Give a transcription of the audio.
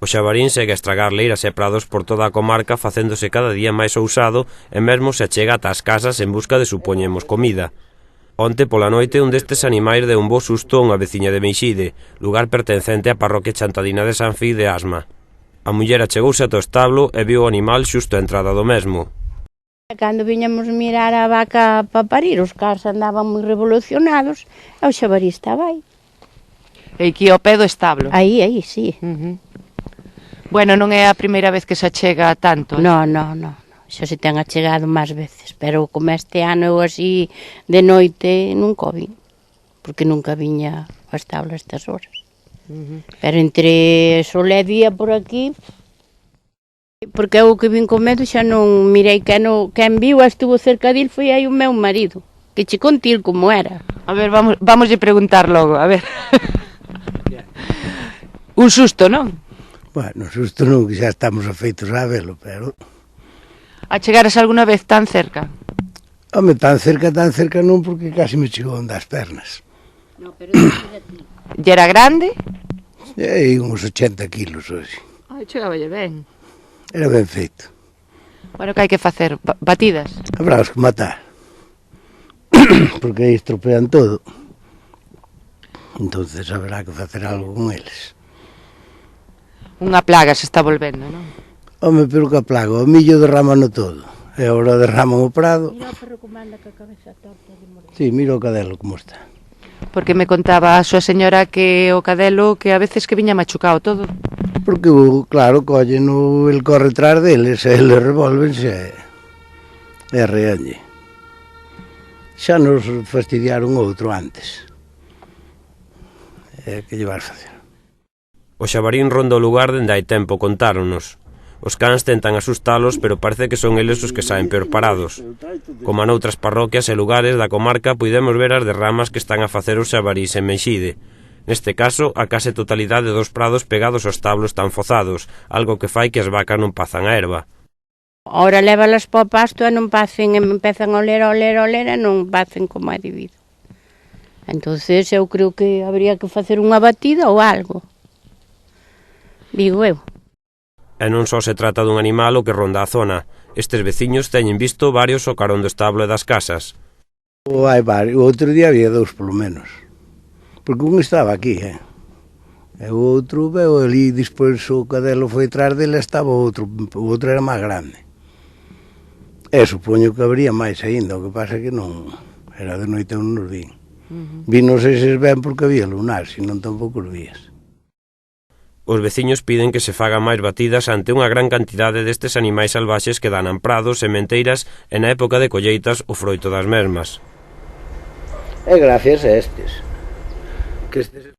O xabarín segue a estragar leiras e prados por toda a comarca, facéndose cada día máis ousado e mesmo se achega ata as casas en busca de, supoñemos, comida. Onte pola noite un destes animais deu un bo susto a unha veciña de Meixide, lugar pertencente á parroquia chantadina de San Fii de Asma. A muller achegouse ata o establo e viu o animal xusto á entrada do mesmo. Cando viñamos mirar a vaca para parir, os carros andaban moi revolucionados e o xabarí estaba aí. E aquí ao pé do establo? Aí, sí. Bueno, non é a primeira vez que se achega tanto? Non. Xa se ten achegado máis veces, pero como este ano eu así de noite nunca o vin, porque nunca viña ao establo a estas horas. Pero entre sol e día por aquí, porque eu que vin con medo xa non mirei quen viu estuvo cerca dil foi aí o meu marido, que che contil como era. A ver, vamos a preguntar logo, a ver. Un susto, non? Bueno, susto non, que xa estamos afeitos a velo, pero... Achegaras alguna vez tan cerca? Home, tan cerca non, porque casi me chegou das pernas. No, pero aquí. E era grande? E uns 80 kilos hoxe. Ai, chegaballe ben. Era ben feito. Bueno, que hai que facer? Batidas? Habrás que matar. Porque aí estropean todo. Entonces haberá que facer algo con eles. Unha plaga se está volvendo, non? Home, pero que a plaga, o millo derramano todo. E agora derraman o prado. Mira o perro como anda ca cabeza torta de morder. Sí, mira o cadelo como está. Porque me contaba a súa señora que o cadelo que a veces que viña machucado todo. Porque, claro, collen el corre tras deles e eles revolvense e arreanlle. Xa nos fastidiaron outro antes. Que lle vas facer? O xabarín ronda o lugar dende hai tempo, contáronos. Os cans tentan asustalos, pero parece que son eles os que saen peor parados. Como noutras parroquias e lugares da comarca, puidemos ver as derramas que están a facer os xabarís en Meixide. Neste caso, a case totalidade dos prados pegados aos establos están fozados, algo que fai que as vacas non pazan a erva. Ora lévalas para o pasto e non pacen, empezan a oler e non pacen como é debido. Entonces eu creo que habría que facer unha batida ou algo. Digo eu. E non só se trata dun animal o que ronda a zona. Estes veciños teñen visto varios ao carón do establo e das casas. Hai varios, o outro día había dous polo menos. Porque un estaba aquí, e o outro veo ali, despois o cadelo foi tras dele, estaba o outro era máis grande. E supoño que habría máis aínda, o que pasa é que non, era de noite non nos vin. Vinos eses ben porque había lunar, senón tampouco os vías. Os veciños piden que se fagan máis batidas ante unha gran cantidade destes animais salvaxes que danan prados, sementeiras e na época de colleitas o froito das mesmas. E gracias a estes. Que estes